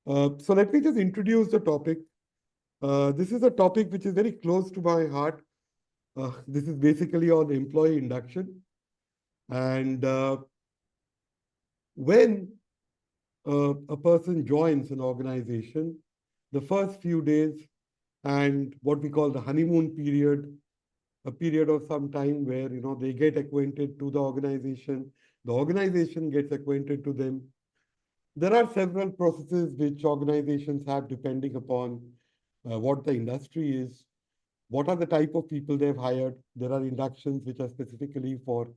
So let me just introduce the topic. This is a topic which is very close to my heart. This is basically on employee induction. And when a person joins an organization, the first few days and what we call the honeymoon period, a period of some time where they get acquainted to the organization gets acquainted to them. There are several processes which organizations have depending upon what the industry is, what are the type of people they've hired. There are inductions which are specifically for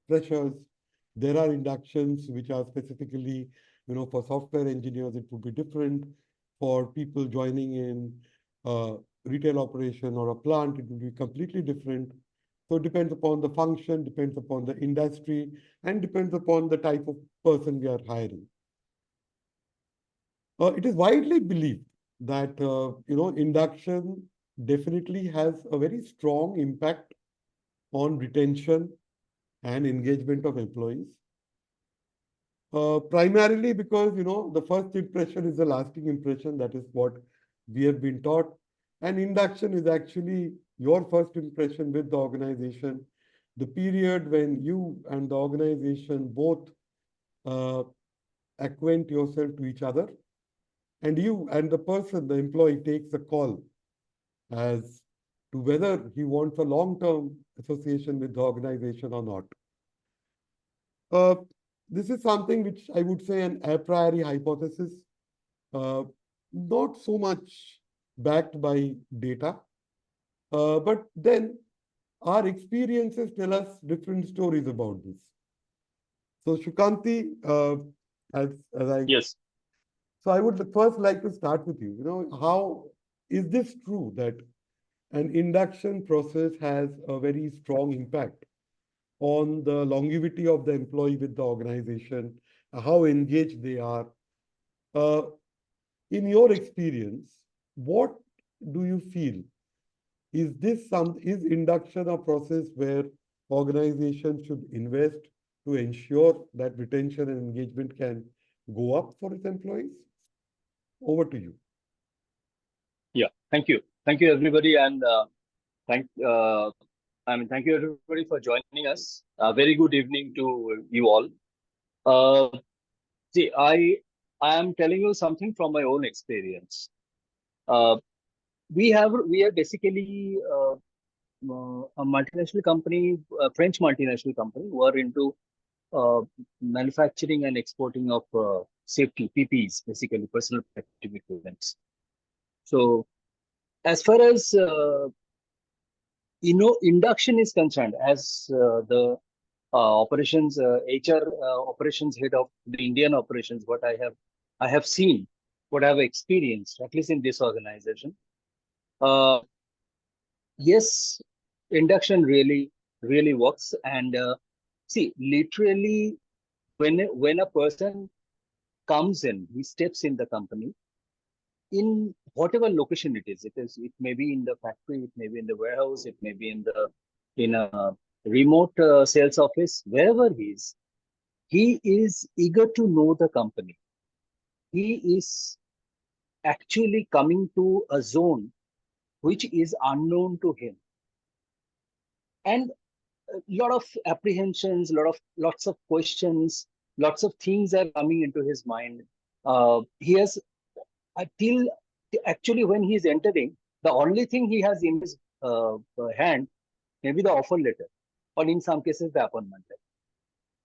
freshers. There are inductions which are specifically, for software engineers, it would be different. For people joining in a retail operation or a plant, it would be completely different. So it depends upon the function, depends upon the industry, and depends upon the type of person we are hiring. It is widely believed that induction definitely has a very strong impact on retention and engagement of employees. Primarily because the first impression is the lasting impression. That is what we have been taught, and induction is actually your first impression with the organization, the period when you and the organization both uh, acquaint yourself to each other, and you and the person, the employee, takes a call as to whether he wants a long-term association with the organization or not. Uh, this is something which I would say an a priori hypothesis, uh, not so much backed by data, but then our experiences tell us different stories about this. So Shukanti, as I Yes. so I would first like to start with you. How is this true that an induction process has a very strong impact on the longevity of the employee with the organization, how engaged they are? Uh, in your experience, what do you feel? Is induction a process where organizations should invest to ensure that retention and engagement can go up for its employees? Over to you. Yeah. Thank you, everybody, and thank. Thank you, everybody, for joining us. Very good evening to you all. Uh, See, I am telling you something from my own experience. Uh, we are basically a multinational company, a French multinational company, who are into uh, manufacturing and exporting of safety PPEs, basically personal protective equipment. So as far as induction is concerned, as the operations HR operations head of the Indian operations, what I have seen, what I have experienced, at least in this organization. Uh, yes, induction really works, and see, literally, when a person comes in, he steps in the company, in whatever location it may be in the factory, it may be in the warehouse, it may be in a remote sales office, wherever he is eager to know the company. He is actually coming to a zone which is unknown to him, and a lot of apprehensions, lots of questions, lots of things are coming into his mind. He has till actually when he is entering, the only thing he has in his hand maybe the offer letter, or in some cases the appointment letter.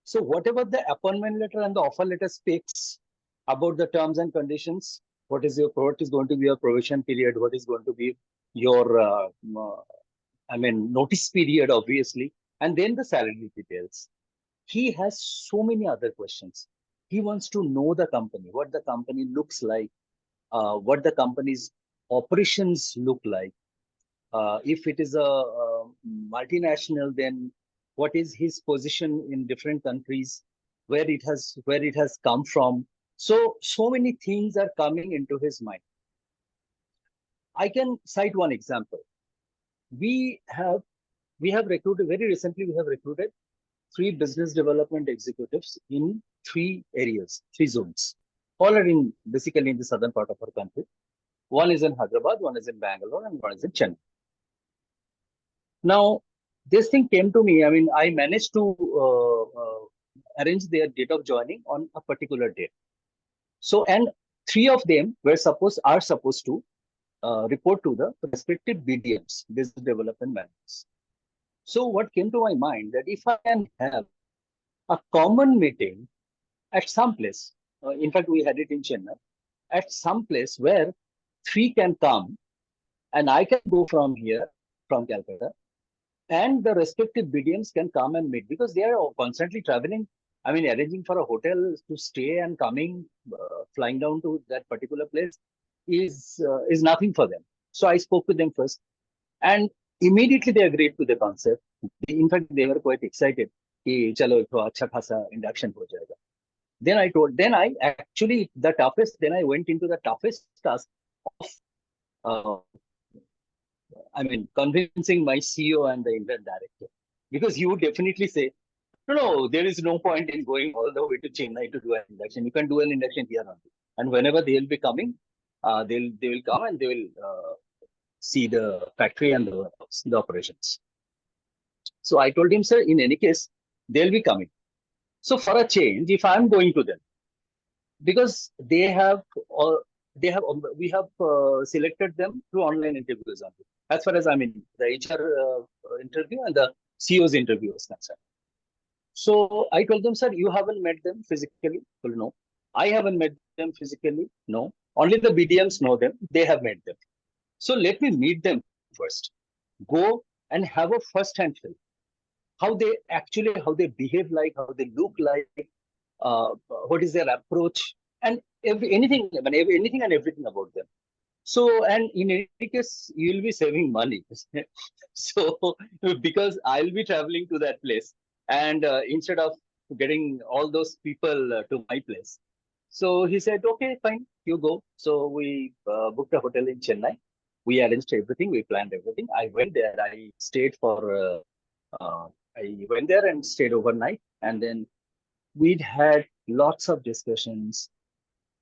So whatever the appointment letter and the offer letter speaks about the terms and conditions, what is going to be your probation period, what is going to be your notice period, obviously, and then the salary details. He has so many other questions. He wants to know the company, what the company looks like, what the company's operations look like. If it is a multinational, then what is his position in different countries, where it has come from. So many things are coming into his mind. I can cite one example. We have we have recruited very recently. We have recruited three business development executives in three areas, three zones. All are in basically in the southern part of our country. One is in Hyderabad, one is in Bangalore, and one is in Chennai. Now, this thing came to me. I mean, I managed to arrange their date of joining on a particular date. So, and three of them are supposed to report to the respective BDMs, business development managers. So, what came to my mind that if I can have a common meeting at some place, in fact, we had it in Chennai, at some place where three can come and I can go from here, from Calcutta, and the respective BDMs can come and meet because they are constantly traveling. I mean, arranging for a hotel to stay and coming, flying down to that particular place is nothing for them. So I spoke to them first, and immediately they agreed to the concept. In fact, they were quite excited. कि चलो तो अच्छा खासा induction हो जाएगा. Then I actually then I went into the toughest task of uh, I mean, convincing my CEO and the event director, because he would definitely say, no, there is no point in going all the way to Chennai to do an induction. You can do an induction here only. And whenever they will be coming, they will come and they will see the factory and the operations. So I told him, sir, in any case, they'll be coming. So for a change, if I'm going to them, because we have selected them through online interviews only. As far as I mean, the HR interview and the CEO's interview is concerned. So I told them, sir, you haven't met them physically? Well, no. I haven't met them physically? No. Only the BDMs know them. They have met them. So let me meet them first. Go and have a first-hand feel. How they behave like, how they look like, what is their approach, and anything and everything about them. So, and in any case, you will be saving money. So, because I'll be traveling to that place, and instead of getting all those people to my place. So he said, okay, fine, you go. So we booked a hotel in Chennai. We arranged everything. We planned everything. I went there. I went there and stayed overnight. And then we'd had lots of discussions.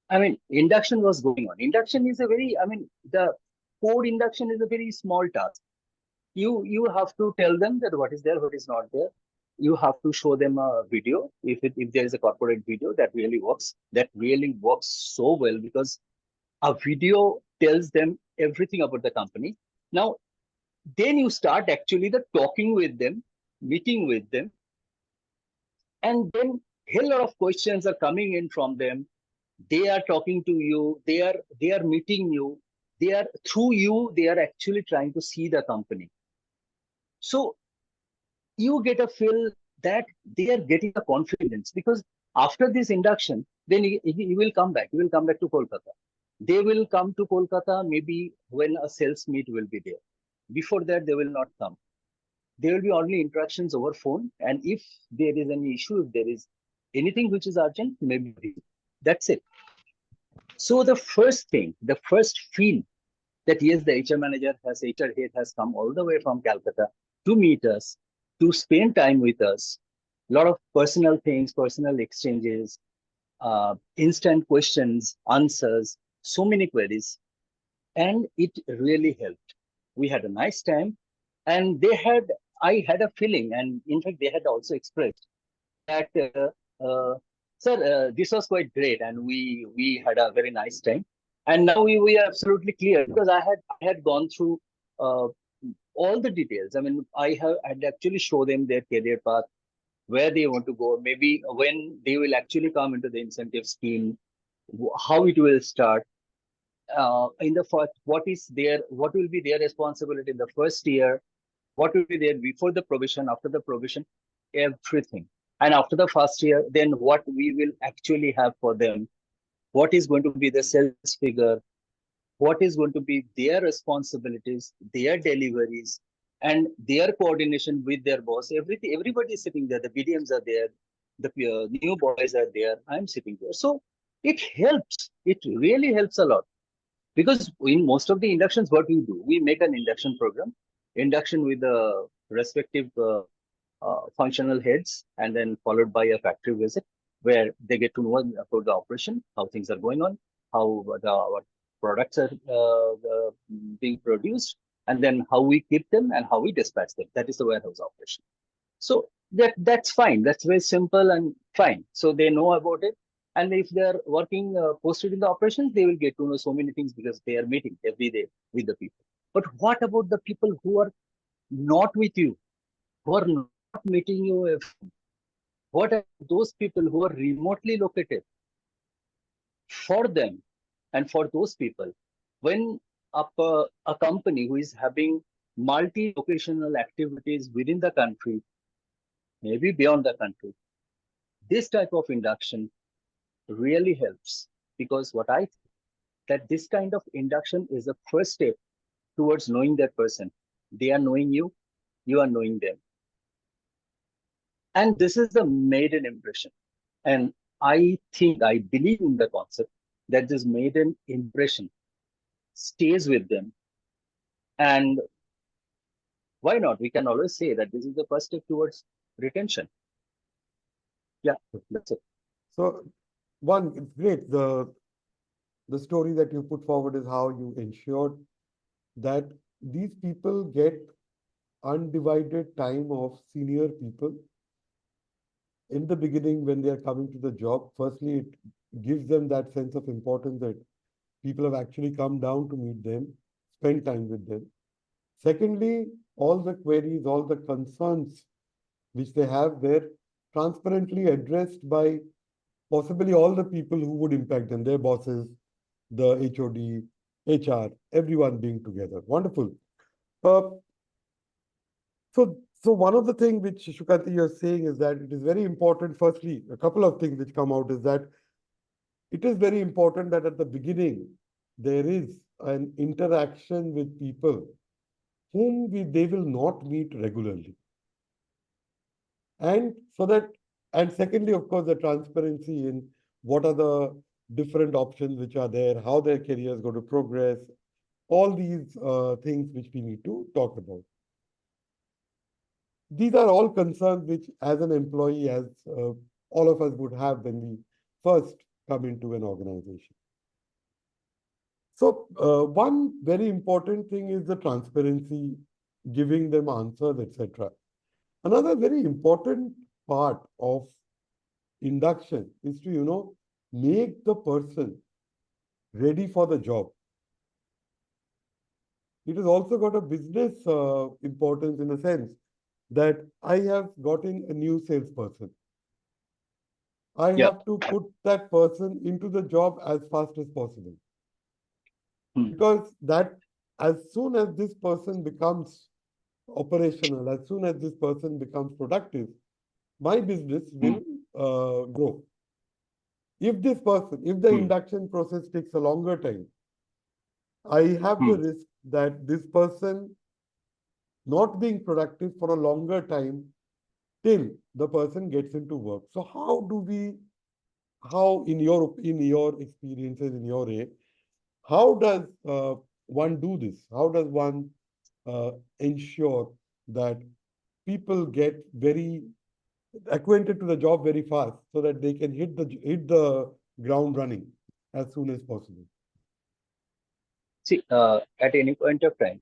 I mean, induction was going on. Induction is the code induction is a very small task. You have to tell them that what is there, what is not there. You have to show them a video. If there is a corporate video that really works, so well, because a video tells them everything about the company. Now, then you start actually the talking with them, meeting with them, and then a lot of questions are coming in from them. They are talking to you, they are meeting you, through you they are actually trying to see the company. So you get a feel that they are getting a confidence, because after this induction, then you will come back. You will come back to Kolkata. They will come to Kolkata maybe when a sales meet will be there. Before that, they will not come. There will be only interactions over phone. And if there is any issue, if there is anything which is urgent, maybe that's it. So the first feel that yes, the HR head has come all the way from Calcutta to meet us, to spend time with us, a lot of personal things, personal exchanges, instant questions, answers, so many queries. And it really helped. We had a nice time, and I had a feeling, and in fact, they had also expressed that, sir, this was quite great, and we had a very nice time. And now we are absolutely clear, because I had gone through all the details. I mean, I'd actually show them their career path, where they want to go, maybe when they will actually come into the incentive scheme, how it will start. In the first, what will be their responsibility in the first year, what will be there before the provision, after the provision, everything. And after the first year, then what we will actually have for them, what is going to be the sales figure, what is going to be their responsibilities, their deliveries, and their coordination with their boss. Everybody is sitting there. The BDMs are there. The new boys are there. I'm sitting there. So it helps. It really helps a lot. Because in most of the inductions, what we do, we make an induction program, induction with the respective functional heads, and then followed by a factory visit. where they get to know about the operation, how things are going on, how what products are being produced, and then how we keep them and how we dispatch them. That is the warehouse operation. So that's fine. That's very simple and fine. So they know about it. And if they're working posted in the operations, they will get to know so many things because they are meeting every day with the people. But what about the people who are not with you, who are not meeting you? What are those people who are remotely located? For them and for those people, when a company who is having multi-locational activities within the country, maybe beyond the country, this type of induction really helps, because what I think that this kind of induction is the first step towards knowing that person. They are knowing you, you are knowing them. And this is the maiden impression. And I believe in the concept that this maiden impression stays with them. And why not? We can always say that this is the first step towards retention. Yeah, that's it. So one, it's great. The story that you put forward is how you ensured that these people get undivided time of senior people in the beginning when they are coming to the job. Firstly, it gives them that sense of importance that people have actually come down to meet them, spend time with them. Secondly, all the queries, all the concerns which they have were transparently addressed by possibly all the people who would impact them, their bosses, the HOD, HR, everyone being together. Wonderful. Uh, so one of the things which Shukanti you're saying is that it is very important. Firstly, a couple of things which come out is that it is very important that at the beginning there is an interaction with people whom they will not meet regularly. And so that, and secondly, of course, the transparency in what are the different options which are there, how their career is going to progress, all these things which we need to talk about. These are all concerns which, as an employee, as all of us would have when we first come into an organization. So one very important thing is the transparency, giving them answers, etc. Another very important part of induction is to, make the person ready for the job. It has also got a business importance in a sense that I have gotten a new salesperson. I Yeah. have to put that person into the job as fast as possible. Because that, as soon as this person becomes operational, as soon as this person becomes productive, my business will grow. If the induction process takes a longer time, I have the risk that this person not being productive for a longer time till the person gets into work. So how in your experiences, in your way, how does one do this? How does one ensure that people get very acquainted to the job very fast so that they can hit the ground running as soon as possible? See, at any point of time,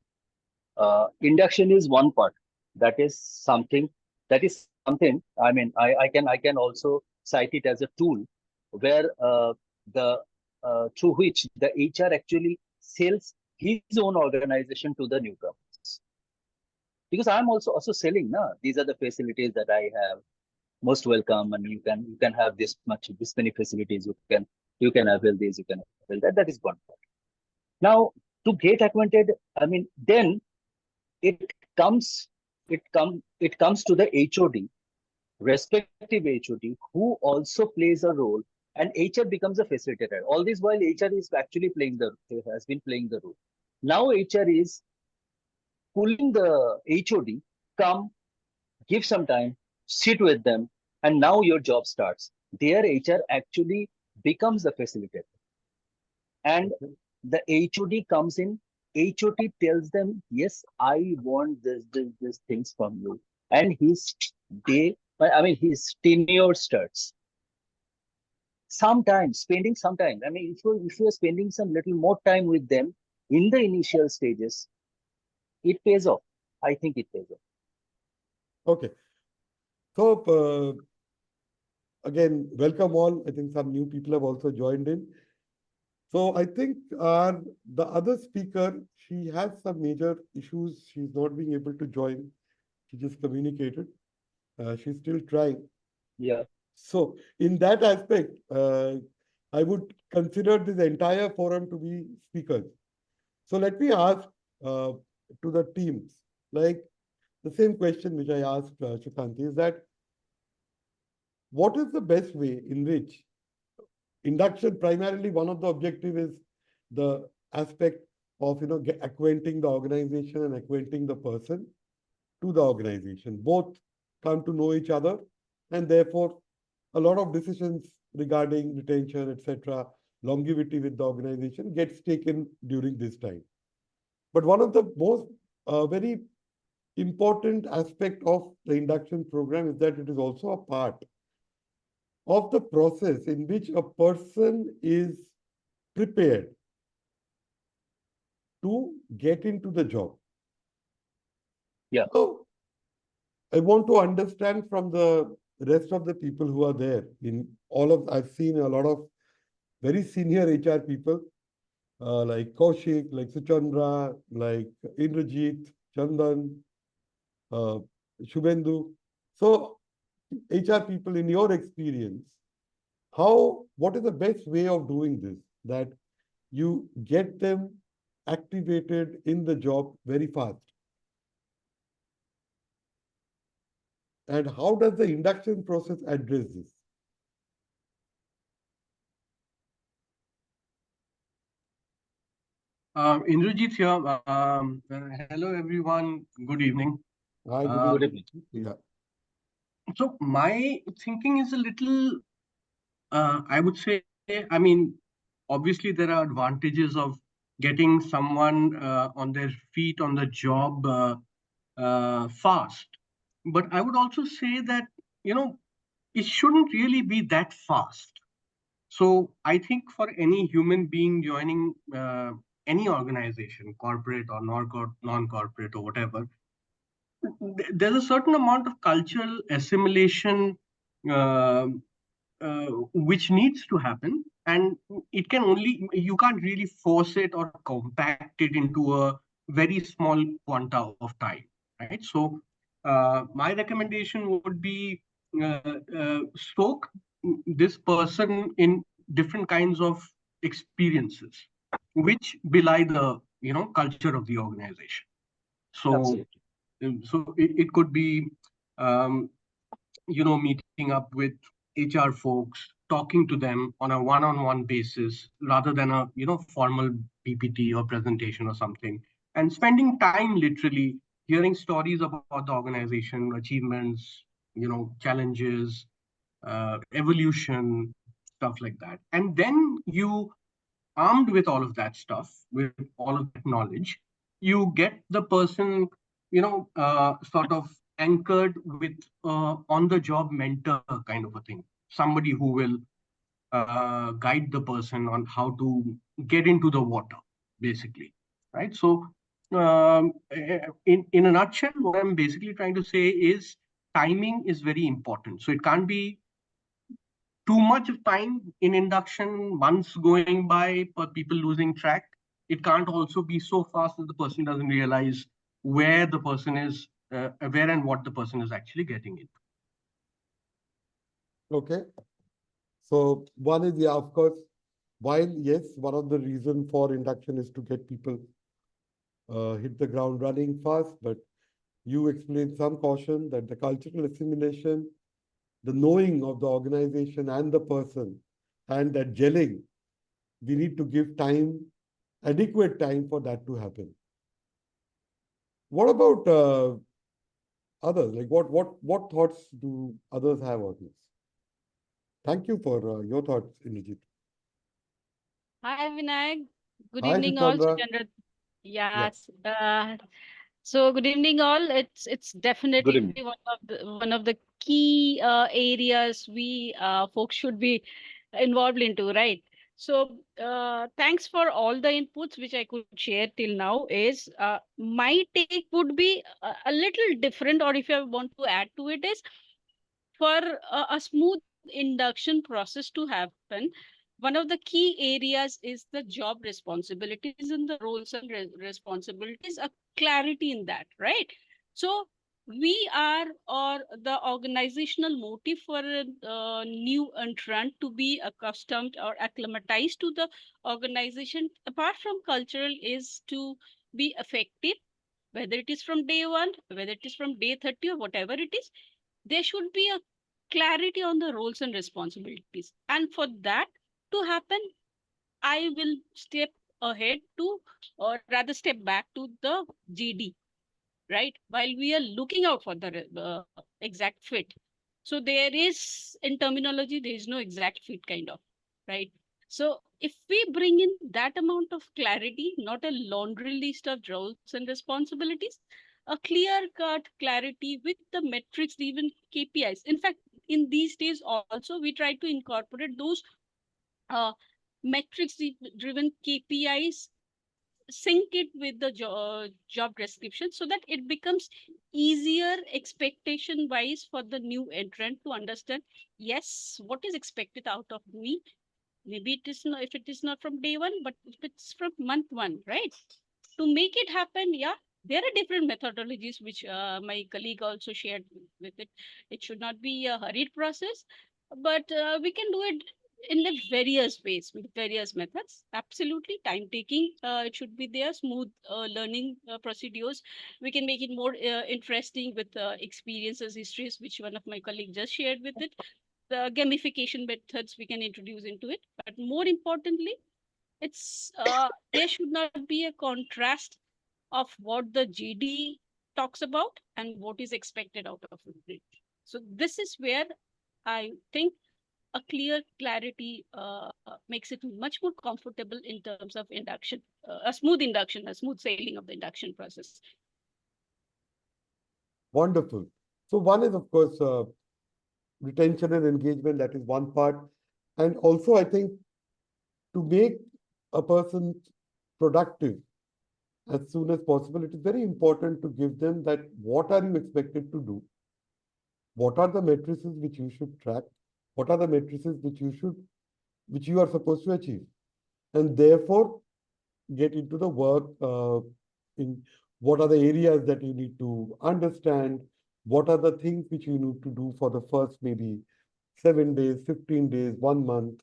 induction is one part. That is something. I mean, I can also cite it as a tool where the through which the HR actually sells his own organization to the newcomers. Because I'm also selling. Na, these are the facilities that I have. Most welcome, and you can have this many facilities. You can avail this. You can avail that. That is one part. Now, to get acquainted, I mean, then it comes it comes to the HOD, respective HOD, who also plays a role, and HR becomes a facilitator. All this while HR is actually has been playing the role. Now HR is pulling the HOD, come, give some time, sit with them, and now your job starts. Their HR actually becomes the facilitator. And the HOD comes in, HOD tells them, yes, I want this things from you. And his tenure starts. sometimes spending some time. I mean, if you are spending some little more time with them in the initial stages, it pays off. I think it pays off. Okay. So, again, welcome all. I think some new people have also joined in. So I think the other speaker, she has some major issues. She's not being able to join. She just communicated. She's still trying. Yeah. So in that aspect, I would consider this entire forum to be speakers. So let me ask to the teams, like the same question which I asked Sukanti, is that what is the best way in which induction, primarily one of the objective is the aspect of acquainting the organization and acquainting the person to the organization. Both come to know each other, and therefore a lot of decisions regarding retention, etc., longevity with the organization gets taken during this time. But one of the most very important aspect of the induction program is that it is also a part of the process in which a person is prepared to get into the job. Yeah. So I want to understand from the rest of the people who are there I've seen a lot of very senior HR people like Kaushik, like Suchandra, like Indrajit, Chandan, uh, Shubhendu. So HR people, in your experience, what is the best way of doing this? That you get them activated in the job very fast. And how does the induction process address this? Indrajit here. Hello, everyone. Good evening. Hi, good Good evening. evening. Yeah. So my thinking is a little, I would say, I mean, obviously there are advantages of getting someone on their feet on the job fast. But I would also say that, it shouldn't really be that fast. So I think for any human being joining any organization, corporate or non-corporate or whatever, there's a certain amount of cultural assimilation uh, which needs to happen, and you can't really force it or compact it into a very small quanta of time, right? So my recommendation would be soak this person in different kinds of experiences which belie the culture of the organization. So Absolutely. it could be, um, meeting up with HR folks, talking to them on a one-on-one basis rather than a, formal PPT or presentation or something, and spending time literally hearing stories about the organization, achievements, challenges, evolution, stuff like that. And then you, armed with all of that stuff, with all of that knowledge, you get the person, sort of anchored with on the job mentor kind of a thing, somebody who will guide the person on how to get into the water, basically, right? So in a nutshell, what I'm basically trying to say is timing is very important. So it can't be too much of time in induction, months going by, but people losing track. It can't also be so fast that the person doesn't realize where the person is, where and what the person is actually getting into. Okay. So one is, yeah, of course, while yes, one of the reason for induction is to get people hit the ground running fast, but you explained some caution that the cultural assimilation, the knowing of the organization and the person, and that gelling, we need to give time, adequate time for that to happen. What about others? Like what thoughts do others have on this? Thank you for your thoughts, Indrajit. Hi, Vinayak. Good Hi, evening, all. Suchandra. Suchandra. Yeah. Yes. So good evening, all. It's Good definitely evening. one of the key areas we folks should be involved into, right? So thanks for all the inputs which I could share till now. Is my take would be a little different, or if I want to add to it, is for a smooth induction process to happen, one of the key areas is the job responsibilities and the roles and responsibilities, a clarity in that, right? So we are, or the organizational motive for a new entrant to be accustomed or acclimatized to the organization, apart from cultural, is to be effective, whether it is from day one, whether it is from day 30, or whatever it is. There should be a clarity on the roles and responsibilities. And for that to happen, I will step ahead to, or rather step back to the GD, right? While we are looking out for the exact fit. So there is, in terminology, there is no exact fit kind of, right? So if we bring in that amount of clarity, not a laundry list of roles and responsibilities, a clear cut clarity with the metrics, even KPIs. In fact, in these days also, we try to incorporate those uh, metrics driven KPIs, sync it with the job description, so that it becomes easier expectation wise for the new entrant to understand, yes, what is expected out of me. Maybe it is not, if it is not from day one, but if it's from month one, right? To make it happen, yeah, there are different methodologies which my colleague also shared with it. It should not be a hurried process, but we can do it in the various ways with various methods. Absolutely, time taking. It should be there. Smooth learning procedures. We can make it more interesting with experiences, histories, which one of my colleagues just shared with it. The gamification methods we can introduce into it. But more importantly, it's there should not be a contrast of what the GD talks about and what is expected out of it. So this is where I think a clear clarity makes it much more comfortable in terms of induction, a smooth induction, a smooth sailing of the induction process. Wonderful. So one is, of course, retention and engagement. That is one part. And also, I think to make a person productive as soon as possible, it is very important to give them that what are you expected to do? What are the matrices which you should track? What are the matrices which you are supposed to achieve? And therefore, get into the work in what are the areas that you need to understand, what are the things which you need to do for the first maybe 7 days, 15 days, 1 month,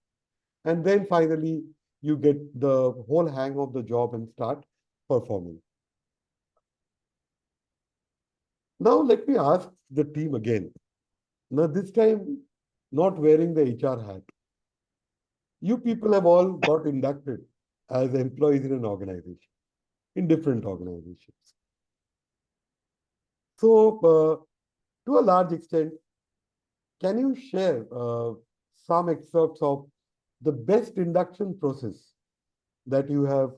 and then finally you get the whole hang of the job and start performing. Now let me ask the team again. Now this time, not wearing the HR hat. You people have all got inducted as employees in an organization, in different organizations. So, to a large extent, can you share some excerpts of the best induction process that you have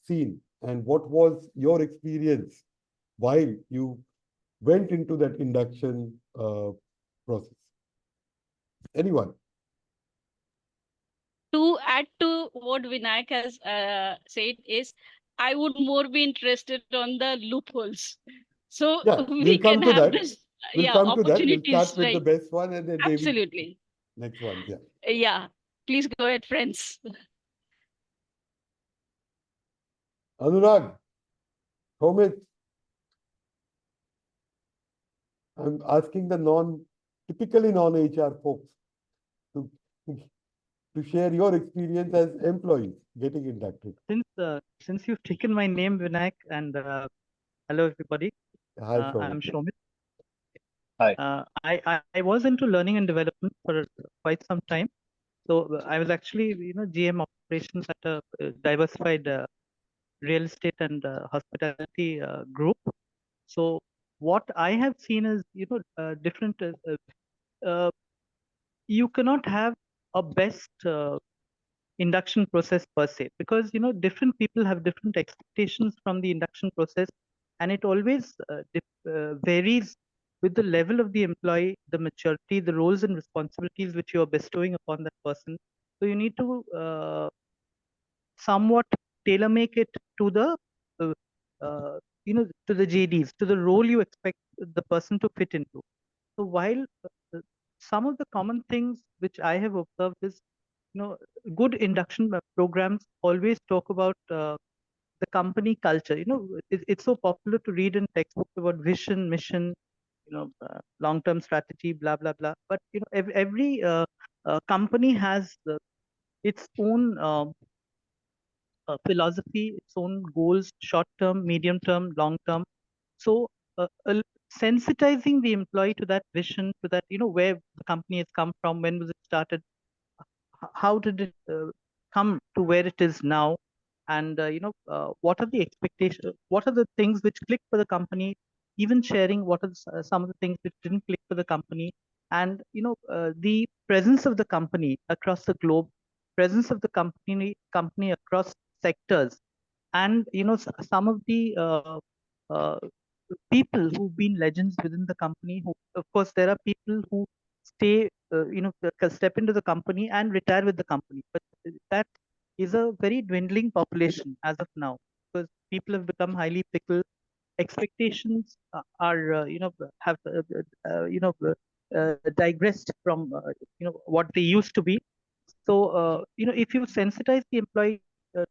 seen, and what was your experience while you went into that induction process? Anyone? To add to what Vinayak has said is, I would more be interested on the loopholes. So Yeah, we we'll can come to have that. this, We'll yeah, come to that. We'll opportunities, start with the right? best one, and then maybe Absolutely. next one. Yeah. Yeah. Please go ahead, friends. Anurag, Homit, I'm asking the typically non-HR folks to, to share your experience as employees getting inducted. Since you've taken my name, Vinayak, and hello everybody, Hi, I'm Shomit. Shomit. Hi. I was into learning and development for quite some time. So I was actually, GM operations at a diversified real estate and hospitality group. So what I have seen is, different. You cannot have a best induction process per se, because different people have different expectations from the induction process, and it always varies with the level of the employee, the maturity, the roles and responsibilities which you are bestowing upon that person, So you need to somewhat tailor make it to the uh, to the JDs, to the role you expect the person to fit into. So while some of the common things which I have observed is, good induction programs always talk about the company culture. It's so popular to read in textbooks about vision, mission, long-term strategy, blah blah blah. But every company has its own philosophy, its own goals, short term, medium term, long term. So sensitizing the employee to that vision, to that, where the company has come from, when was it started, how did it come to where it is now, and what are the expectations, what are the things which click for the company, even sharing what are some of the things which didn't click for the company, and the presence of the company across the globe, presence of the company across sectors, and some of the uh, people who've been legends within the company. Who, of course, there are people who stay, step into the company and retire with the company, but that is a very dwindling population as of now, because people have become highly fickle. Expectations are, have digressed from what they used to be. So, if you sensitize the employee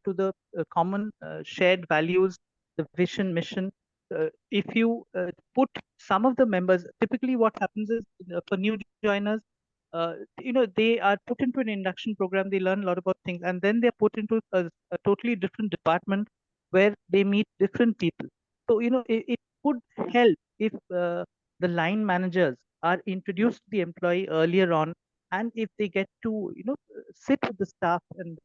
to the common shared values, the vision, mission, if you put some of the members, typically what happens is for new joiners, they are put into an induction program, they learn a lot about things, and then they're put into a totally different department where they meet different people. So, it would help if the line managers are introduced to the employee earlier on, and if they get to sit with the staff and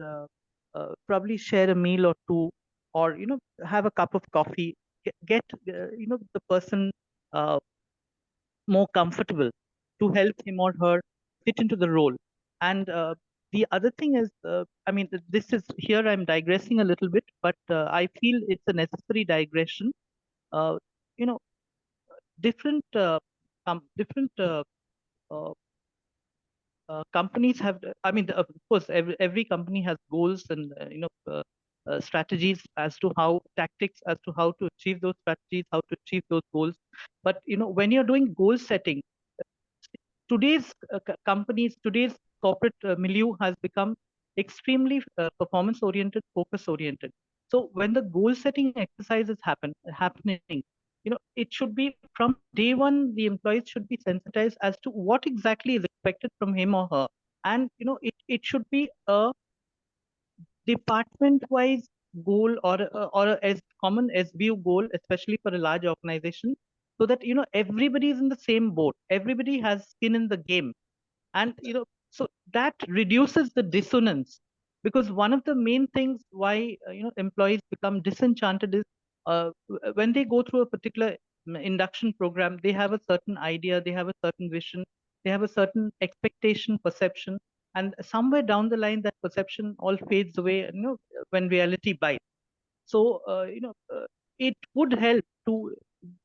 probably share a meal or two, or have a cup of coffee, get the person uh, more comfortable to help him or her fit into the role. And the other thing is, I mean, this is here I'm digressing a little bit, but I feel it's a necessary digression. uh, you know different different uh, companies have, I mean, of course, every company has goals and strategies as to how, tactics as to how to achieve those strategies, how to achieve those goals. But when you're doing goal setting, today's companies, today's corporate milieu has become extremely performance oriented, focus oriented. So when the goal setting exercises happening, it should be from day one, the employees should be sensitized as to what exactly is expected from him or her. And it should be a department wise goal, or a as common SBU goal, especially for a large organization, so that everybody is in the same boat, everybody has skin in the game. And so that reduces the dissonance, because one of the main things why employees become disenchanted is when they go through a particular induction program, they have a certain idea, they have a certain vision, they have a certain expectation, perception, and somewhere down the line that perception all fades away, when reality bites. So, it would help to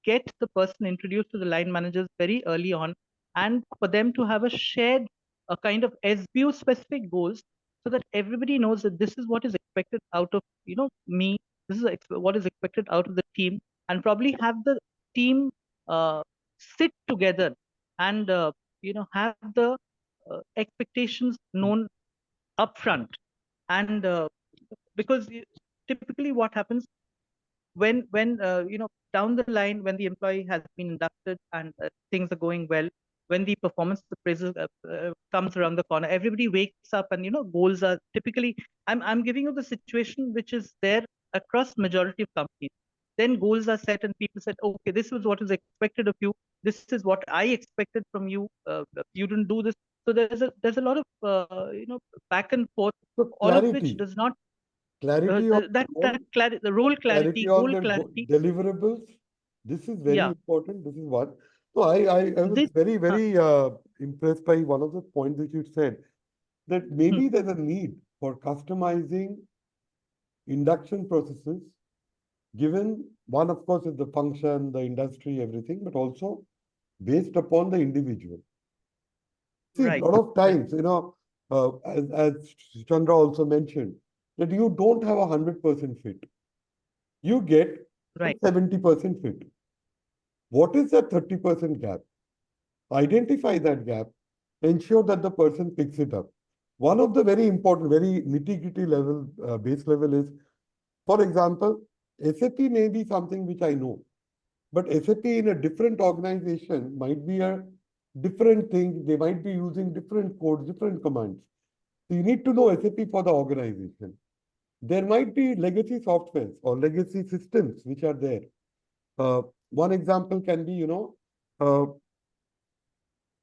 get the person introduced to the line managers very early on, and for them to have a shared, a kind of SBU specific goals, so that everybody knows that this is what is expected out of me. This is what is expected out of the team, and probably have the team sit together and have the expectations known upfront. And because typically what happens when down the line, when the employee has been inducted and things are going well, when the performance appraisal comes around the corner, everybody wakes up, and goals are typically, I'm giving you the situation which is there across majority of companies. Then goals are set and people said, okay, this is what is expected of you, this is what I expected from you, you didn't do this. So there's a lot of back and forth, So all of which clarity, does not clarity on the role clarity, clarity on goal the clarity. deliverables. This is very Yeah, important. This is one. So I was this very, uh, very impressed by one of the points that you said, that hmm, maybe there's a need for customizing induction processes, given one, of course, is the function, the industry, everything, but also based upon the individual. See, a right, lot of right, times, as Chandra also mentioned, that you don't have 100% fit. You get Right. 70% fit. What is that 30% gap? Identify that gap, ensure that the person picks it up. One of the very important, very nitty-gritty level, base level is, for example, SAP may be something which I know, but SAP in a different organization might be a different thing. They might be using different codes, different commands. So you need to know SAP for the organization. There might be legacy softwares or legacy systems which are there. One example can be, uh,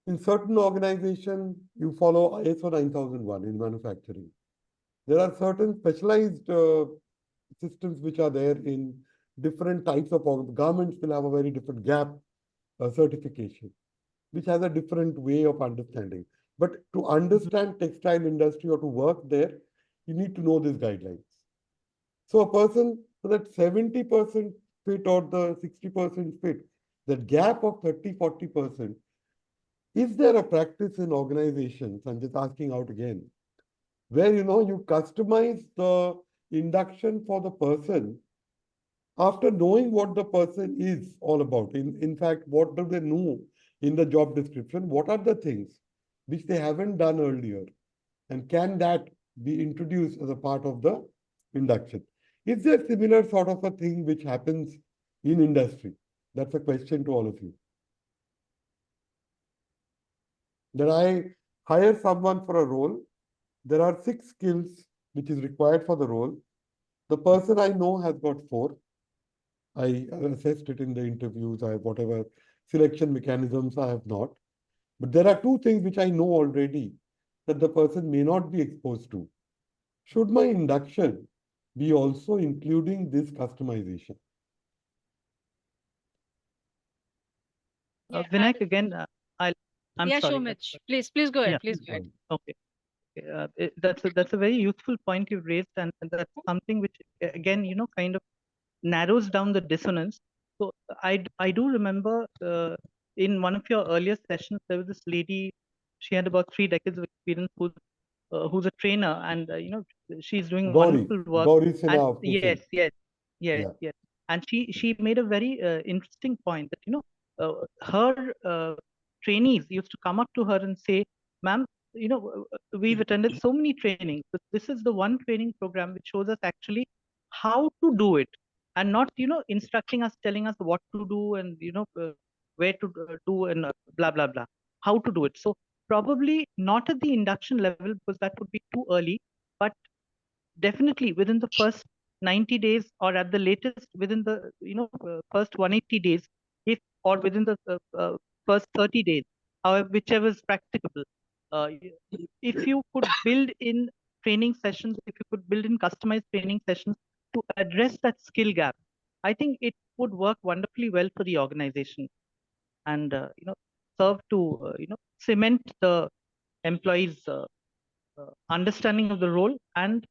in certain organization, you follow ISO 9001 in manufacturing. There are certain specialized systems which are there in different types of garments will have a very different gap certification, which has a different way of understanding. But to understand textile industry or to work there, you need to know these guidelines. So a person, so that 70% fit or the 60% fit, that gap of 30-40%, is there a practice in organizations, I'm just asking out again, where you customize the induction for the person after knowing what the person is all about? In fact, what do they know in the job description? What are the things which they haven't done earlier? And can that be introduced as a part of the induction? Is there similar sort of a thing which happens in industry? That's a question to all of you. That I hire someone for a role. There are 6 skills which is required for the role. The person I know has got 4. I assessed it in the interviews. I have whatever selection mechanisms I have not. But there are 2 things which I know already that the person may not be exposed to. Should my induction be also including this customization? Vinayak, again, I'm Yeah, sorry. Shomich, please go ahead. Yeah. Please go ahead. Okay. That's a very useful point you've raised, and that's something which again, kind of narrows down the dissonance. So I do remember in one of your earlier sessions there was this lady. She had about 3 decades of experience, who's a trainer, and she's doing wonderful work. Gauri And Sinha. yes, and she made a very interesting point that her trainees used to come up to her and say, "Ma'am, we've attended so many trainings, but this is the one training program which shows us actually how to do it, and not instructing us, telling us what to do, and where to do, and blah blah blah, how to do it." So probably not at the induction level, because that would be too early, but definitely within the first 90 days, or at the latest within the first 180 days, if or within the first 30 days, however, whichever is practicable. uh, if you could build in training sessions, if you could build in customized training sessions to address that skill gap, I think it would work wonderfully well for the organization, and serve to cement the employees understanding of the role, and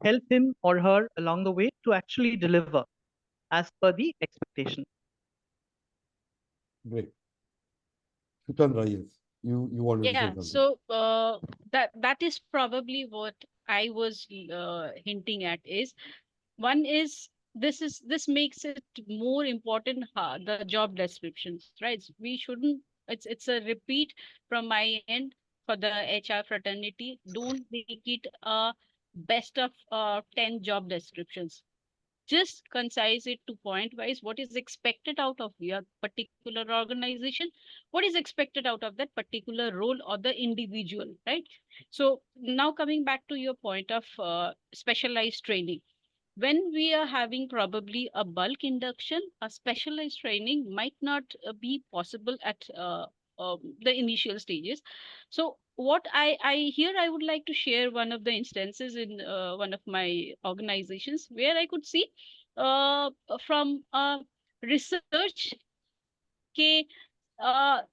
help him or her along the way to actually deliver as per the expectation. Great. Suchandra, yes. You wanted to say Yeah, something. so that is probably what I was hinting at is, one is, this makes it more important, the job descriptions, right? We shouldn't, it's a repeat from my end for the HR fraternity. Don't make it a best of 10 job descriptions. Just concise it to point wise, what is expected out of your particular organization, what is expected out of that particular role or the individual, right? So now coming back to your point of specialized training, when we are having probably a bulk induction, a specialized training might not be possible at the initial stages. So what I here I would like to share one of the instances in one of my organizations where I could see from research, okay,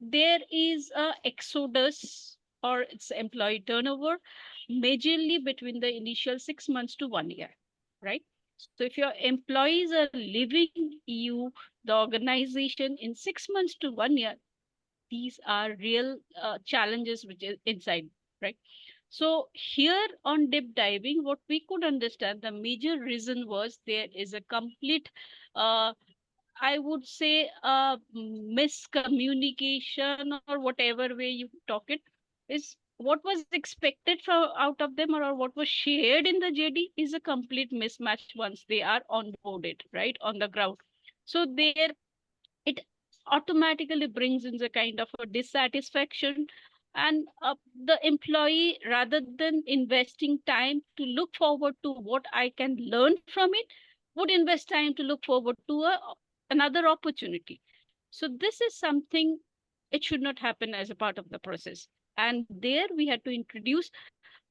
there is a exodus, or it's employee turnover, majorly between the initial 6 months to 1 year, right? So if your employees are leaving you, the organization, in 6 months to 1 year, these are real challenges which is inside, right? So here on deep diving, what we could understand, the major reason was there is a complete, I would say, miscommunication or whatever way you talk it, is what was expected from out of them or what was shared in the JD is a complete mismatch once they are onboarded, right, on the ground. So there it automatically brings in the kind of a dissatisfaction, and the employee, rather than investing time to look forward to what I can learn from it, would invest time to look forward to another opportunity. So this is something, it should not happen as a part of the process. And there we had to introduce,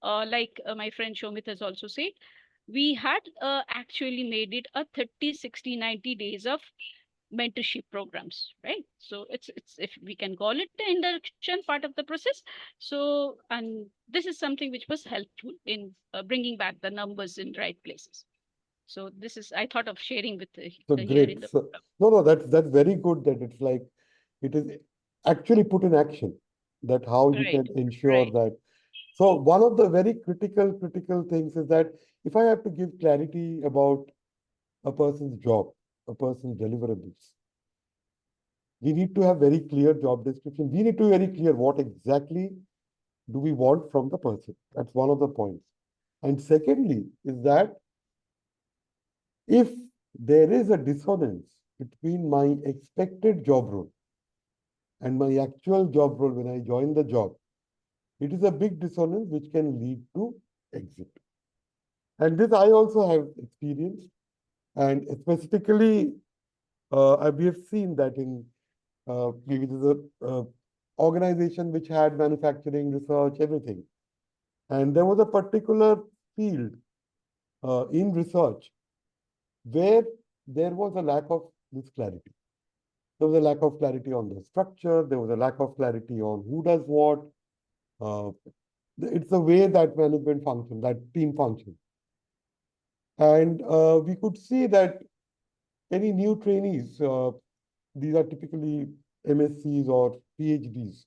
like my friend Shomit has also said, we had actually made it a 30, 60, 90 days of mentorship programs, right? So it's if we can call it the induction part of the process. So, and this is something which was helpful in bringing back the numbers in right places. So this is, I thought of sharing with So here in great. the So program. no, that's very good that it's like it is actually put in action, that how you Right, can ensure right. that. So one of the very critical things is that if I have to give clarity about a person's job, a person's deliverables, we need to have very clear job description. We need to be very clear what exactly do we want from the person. That's one of the points. And secondly, is that if there is a dissonance between my expected job role and my actual job role when I join the job, it is a big dissonance which can lead to exit. And this I also have experienced. And specifically, we have seen that in maybe there's a organization which had manufacturing, research, everything. And there was a particular field in research where there was a lack of this clarity. There was a lack of clarity on the structure. There was a lack of clarity on who does what. Uh, it's the way that management function, that team function. And we could see that any new trainees, these are typically MSCs or PhDs,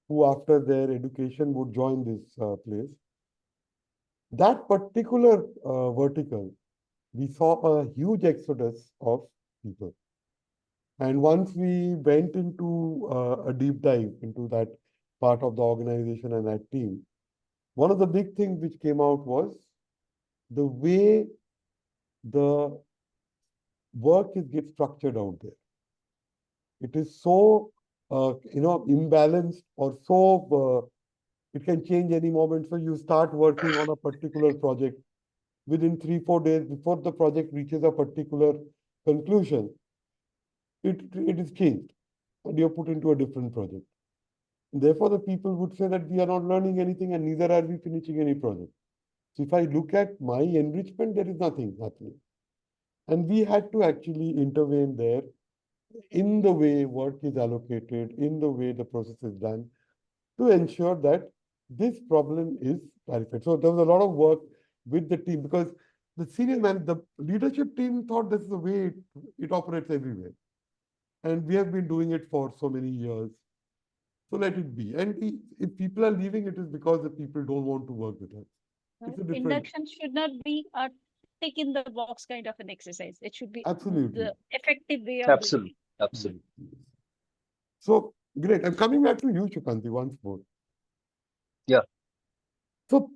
who after their education would join this place. That particular vertical, we saw a huge exodus of people. And once we went into a deep dive into that part of the organization and that team, one of the big things which came out was the way the work is get structured out there. It is so imbalanced or so it can change any moment. So you start working on a particular project within 3-4 days before the project reaches a particular conclusion, it is changed and you're put into a different project. Therefore, the people would say that we are not learning anything and neither are we finishing any project. So if I look at my enrichment, there is nothing happening. And we had to actually intervene there in the way work is allocated, in the way the process is done, to ensure that this problem is clarified. So there was a lot of work with the team because the senior man, the leadership team thought this is the way it operates everywhere. And we have been doing it for so many years. So let it be. And if people are leaving, it is because the people don't want to work with us. It's a different. Induction should not be a tick in the box kind of an exercise. It should be Absolutely. the effective way of doing Absolutely. it. Absolutely. So great. I'm coming back to you, Sukanti, once more. Yeah. So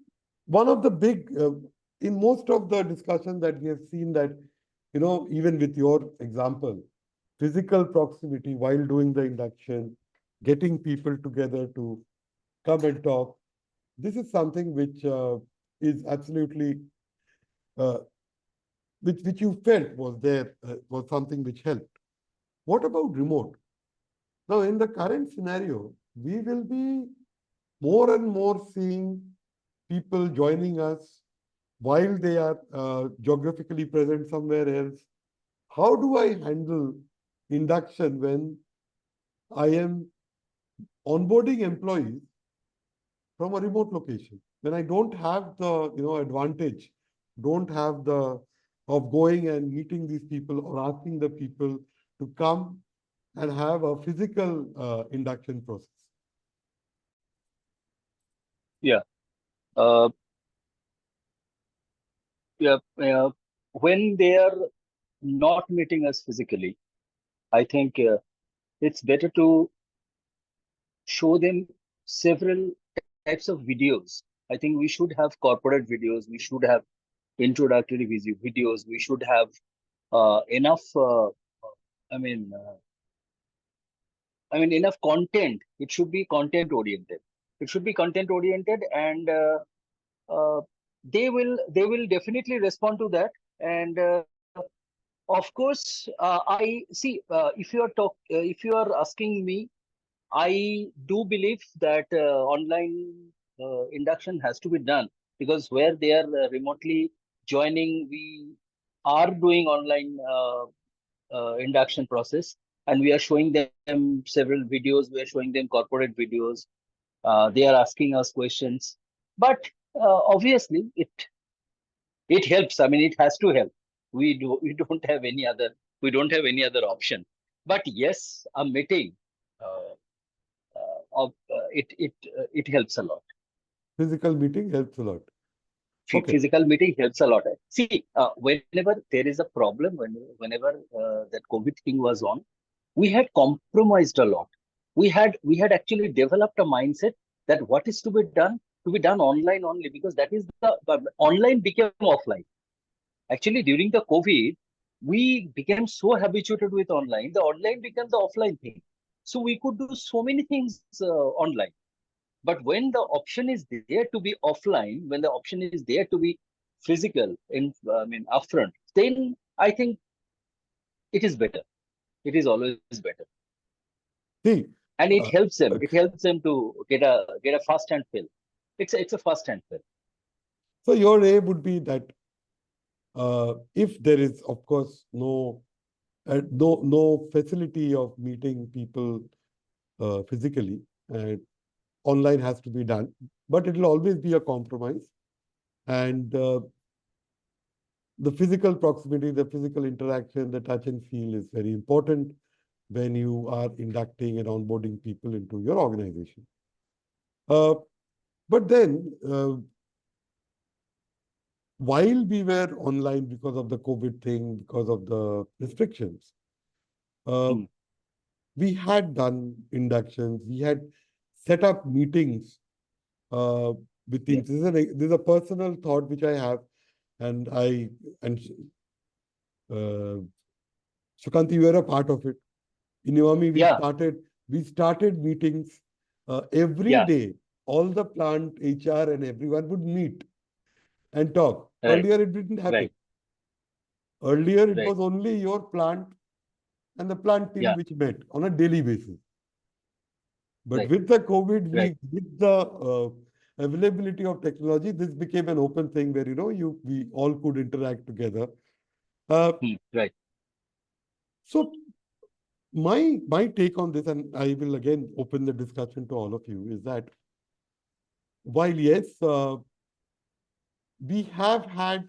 one of the big, in most of the discussion that we have seen that, even with your example, physical proximity while doing the induction, getting people together to come and talk. This is something which is absolutely, uh, which you felt was there, was something which helped. What about remote? Now, in the current scenario, we will be more and more seeing people joining us while they are geographically present somewhere else. How do I handle induction when I am onboarding employees from a remote location? When I don't have the advantage, don't have the of going and meeting these people or asking the people to come and have a physical induction process. Yeah. Uh, yeah, when they are not meeting us physically, I think it's better to show them several types of videos. I think we should have corporate videos. We should have introductory videos. We should have enough. I mean, uh, enough content. It should be content oriented. It should be content oriented, and uh, they will definitely respond to that. And of course, I see. If you are asking me, I do believe that online induction has to be done, because where they are remotely joining, we are doing online induction process, and we are showing them several videos. We are showing them corporate videos. They are asking us questions, but obviously it helps. I mean, it has to help. We don't have any other option. But yes, a meeting. Uh, it helps a lot. Physical meeting helps a lot. Okay. Physical meeting helps a lot. See, whenever there is a problem, whenever that COVID thing was on, we had compromised a lot. We had actually developed a mindset that what is to be done online only, because that is the online became offline. Actually, during the COVID, we became so habituated with online. The online became the offline thing. So we could do so many things online. But when the option is there to be offline, when the option is there to be physical, upfront, then I think it is better. It is always better, See, and it uh, helps them. It okay. helps them to get a first hand fill. It's a first hand fill. So your aim would be that if there is, of course, no facility of meeting people physically, and online has to be done, but it will always be a compromise. And the physical proximity, the physical interaction, the touch and feel is very important when you are inducting and onboarding people into your organization. But then, while we were online because of the COVID thing, because of the restrictions, uh, Hmm. we had done inductions, we had set up meetings with Yeah. teams. This is a personal thought which I have, and uh, Sukanti, you were a part of it. In Iwami, Yeah. we started meetings every Yeah. day. All the plant, HR, and everyone would meet and talk. Right. Earlier, it didn't happen. Right. Earlier, it Right. was only your plant and the plant team Yeah. which met on a daily basis. But Right. with the COVID, Right. with the availability of technology, this became an open thing where we all could interact together. Uh, Right. so my take on this, and I will again open the discussion to all of you, is that while yes, we have had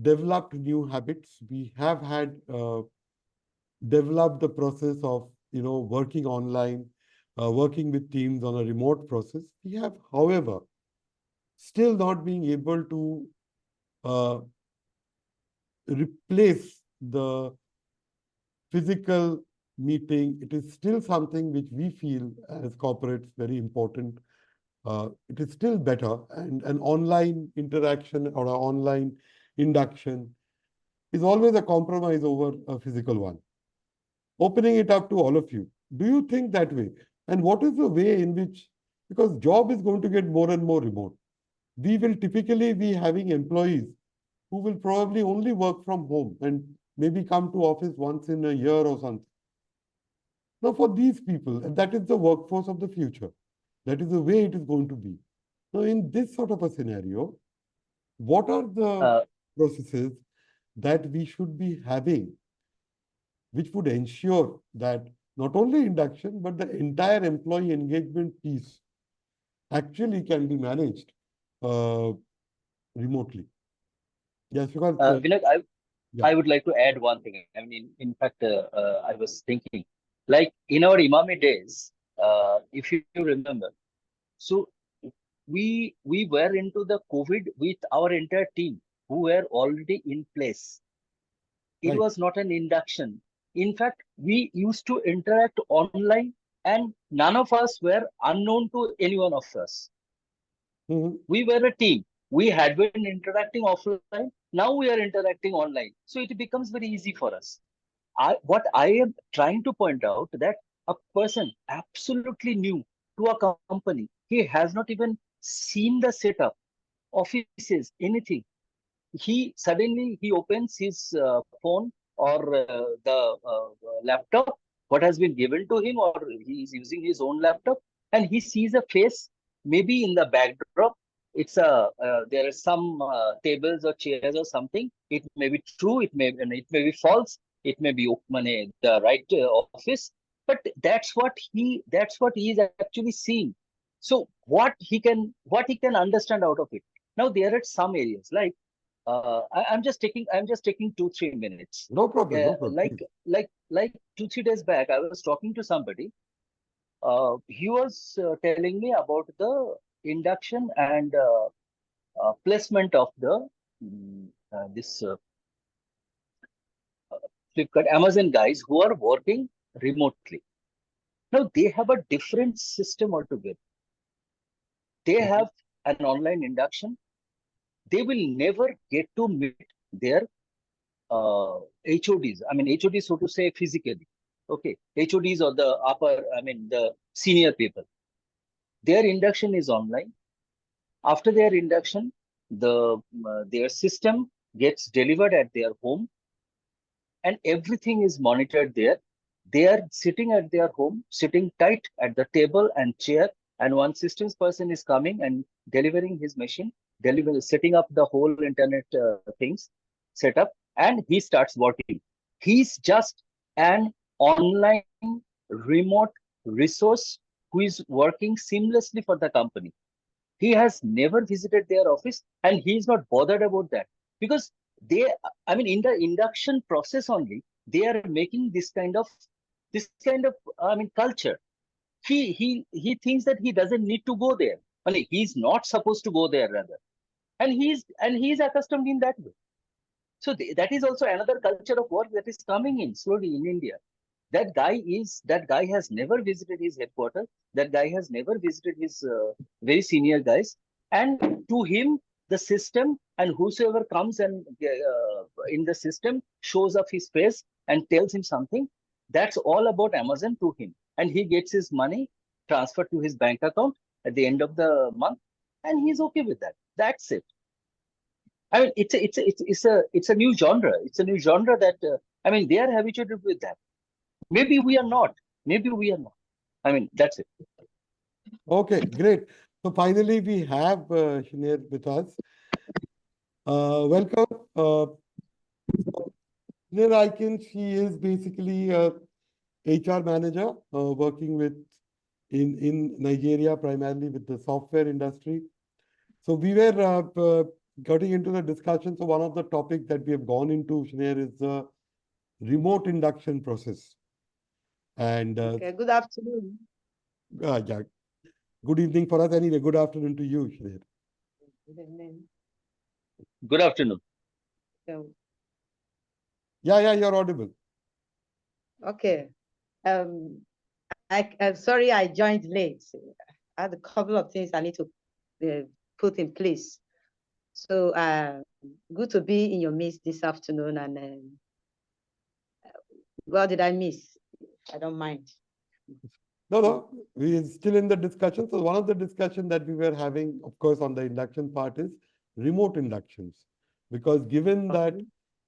developed new habits, we have had developed the process of working online, working with teams on a remote process. We have, however, still not being able to uh, replace the physical meeting. It is still something which we feel as corporates very important. It is still better, and an online interaction or an online induction is always a compromise over a physical one. Opening it up to all of you, do you think that way? And what is the way in which, because job is going to get more and more remote, we will typically be having employees who will probably only work from home and maybe come to office once in a year or something. Now, for these people, and that is the workforce of the future. That is the way it is going to be. Now, in this sort of a scenario, what are the Uh, processes that we should be having, which would ensure that not only induction, but the entire employee engagement piece actually can be managed uh, remotely? Yes, because Vinod, yeah, I would like to add one thing. I mean, in fact, I was thinking, like in our Imami days, if you remember, so we were into the COVID with our entire team who were already in place. It Right. was not an induction. In fact, we used to interact online, and none of us were unknown to any one of us. Mhm. We were a team. We had been interacting offline. Now we are interacting online. So it becomes very easy for us. What I am trying to point out that a person absolutely new to a company, he has not even seen the setup, offices, anything. He suddenly he opens his phone or the laptop, what has been given to him, or he is using his own laptop, and he sees a face maybe in the backdrop. It's a there are some tables or chairs or something. It may be true, it may be false, it may be the right office, but that's what he is actually seeing. So what he can understand out of it. Now there are some areas like I'm just taking 2-3 minutes. No problem. No problem. Like Please. like 2-3 days back, I was talking to somebody. He was telling me about the induction and placement of the this Flipkart, Amazon guys who are working remotely. Now they have a different system altogether. They Mhm. have an online induction. They will never get to meet their HODs. I mean, HODs, so to say, physically. Okay. HODs or the the senior people. Their induction is online. After their induction, their system gets delivered at their home, and everything is monitored there. They are sitting at their home, sitting tight at the table and chair, and one systems person is coming and delivering his machine, setting up the whole internet things, setup, and he starts working. He's just an online remote resource who is working seamlessly for the company. He has never visited their office, and he is not bothered about that because they, I mean, in the induction process only, they are making this kind of culture. He thinks that he doesn't need to go there. I mean, he's not supposed to go there rather, and he's accustomed in that way. So that is also another culture of work that is coming in slowly in India. That guy has never visited his headquarters. That guy has never visited his very senior guys. And to him, the system and whosoever comes and in the system shows up his face and tells him something. That's all about Amazon to him. And he gets his money transferred to his bank account at the end of the month, and he's okay with that. That's it. I mean, it's a new genre. It's a new genre that they are habituated with that. Maybe we are not. Maybe we are not. I mean, that's it. Okay, great. So finally, we have Chinyere with us. Welcome. Chinyere Ikon, she is basically a HR manager working with in Nigeria, primarily with the software industry. So we were getting into the discussion. So one of the topics that we have gone into, Chinyere, is the remote induction process. And Okay, good afternoon. yeah, good evening for us anyway. Good afternoon to you, Chinyere. Good evening. Good afternoon. So, Yeah, you're audible. okay. I'm sorry I joined late. I had a couple of things I need to put in place. So good to be in your midst this afternoon. And what did I miss? I don't mind. No, we're still in the discussion. So one of the discussion that we were having, of course, on the induction part is remote inductions. Because given that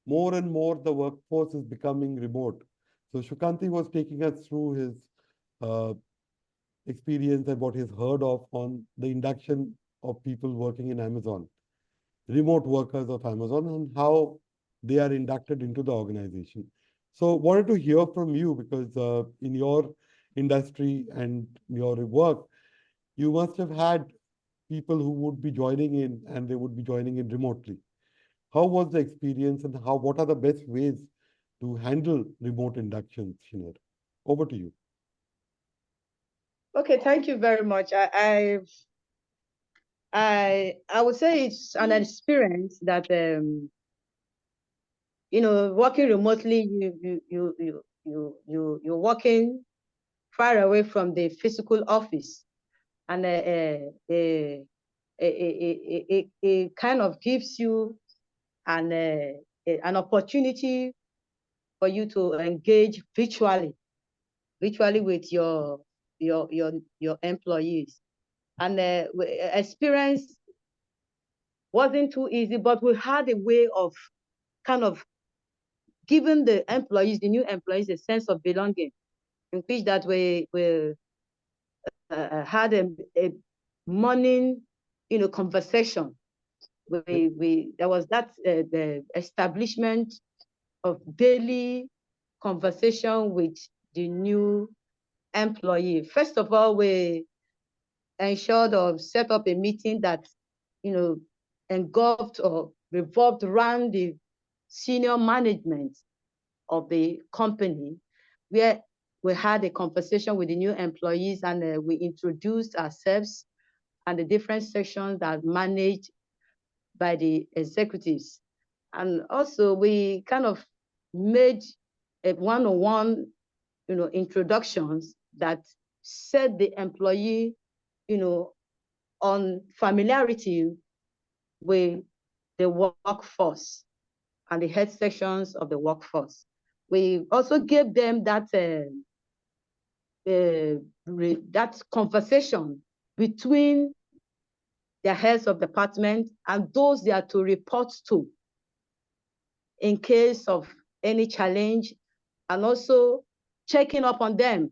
more and more the workforce is becoming remote. So Sukanti was taking us through his uh, experience and what he's heard of on the induction of people working in Amazon, remote workers of Amazon, and how they are inducted into the organization. So wanted to hear from you because in your industry and your work, you must have had people who would be joining in and they would be joining in remotely. How was the experience and what are the best ways to handle remote inductions, Chinyere? Over to you. Okay, thank you very much. I would say it's an experience that working remotely, you're working far away from the physical office, and it kind of gives you an opportunity for you to engage virtually with your employees. And experience wasn't too easy, but we had a way of kind of giving the new employees, a sense of belonging, in which that we had a morning, conversation. There was that the establishment of daily conversation with the new employee. First of all, we ensured or set up a meeting that, engulfed or revolved around the senior management of the company, where we had a conversation with the new employees, and we introduced ourselves and the different sections that managed by the executives. And also we kind of made a one-on-one, introductions that set the employee, on familiarity with the workforce and the head sections of the workforce. We also gave them that that conversation between their heads of department and those they are to report to in case of any challenge, and also checking up on them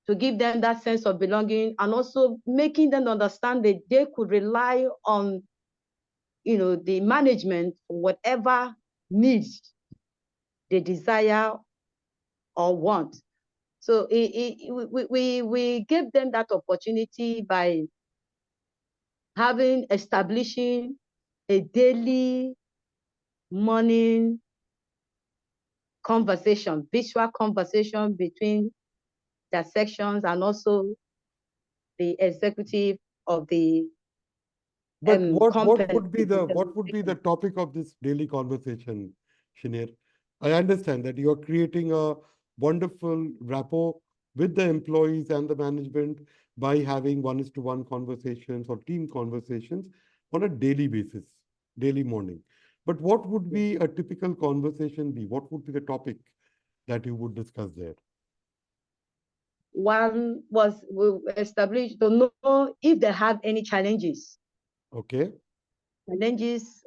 to give them that sense of belonging, and also making them understand that they could rely on, the management for whatever needs they desire or want. So we gave them that opportunity by establishing a daily morning conversation, visual conversation between their sections and also the executive of the But what company. what would be the topic of this daily conversation, Chinyere? I understand that you are creating a wonderful rapport with the employees and the management by having one-to-one conversations or team conversations on a daily basis, daily morning. But what would be a typical conversation be? What would be the topic that you would discuss there? One was established to know if they have any challenges. Okay. Challenges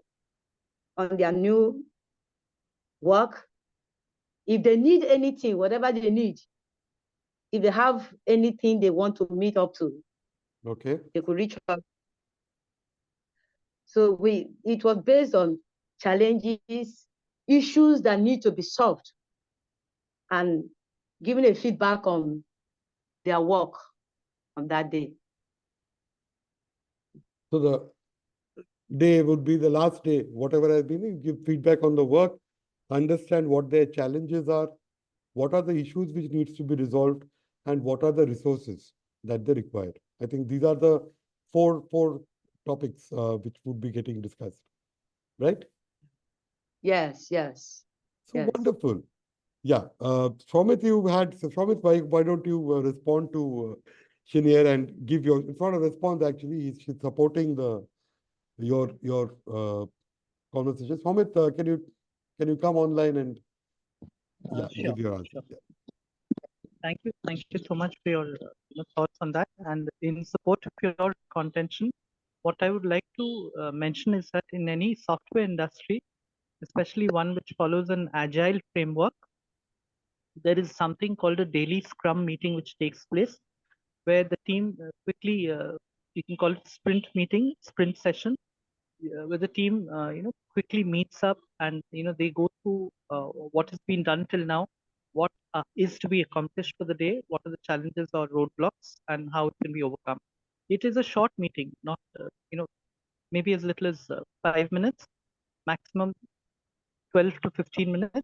on their new work. If they need anything, whatever they need, if they have anything they want to meet up to, Okay. they could reach out. So it was based on challenges, issues that need to be solved, and giving a feedback on their work on that day. So the day would be the last day, whatever has been, you give feedback on the work, understand what their challenges are, what are the issues which needs to be resolved, and what are the resources that they require. I think these are the four topics which would be getting discussed, right? Yes. So yes. wonderful. Yeah. Swamit, why don't you respond to Chinyere and give your, it's not a response actually, she's supporting your conversation. Swamit, can you come online and Sure, give your answer? sure. Yeah. Thank you so much for your thoughts on that. And in support of your contention, what I would like to mention is that in any software industry, especially one which follows an agile framework, there is something called a daily scrum meeting which takes place, where the team quickly, you can call it sprint meeting, sprint session, where the team quickly meets up and they go through what has been done till now, what is to be accomplished for the day, what are the challenges or roadblocks, and how it can be overcome. It is a short meeting, not maybe as little as 5 minutes, maximum 12 to 15 minutes.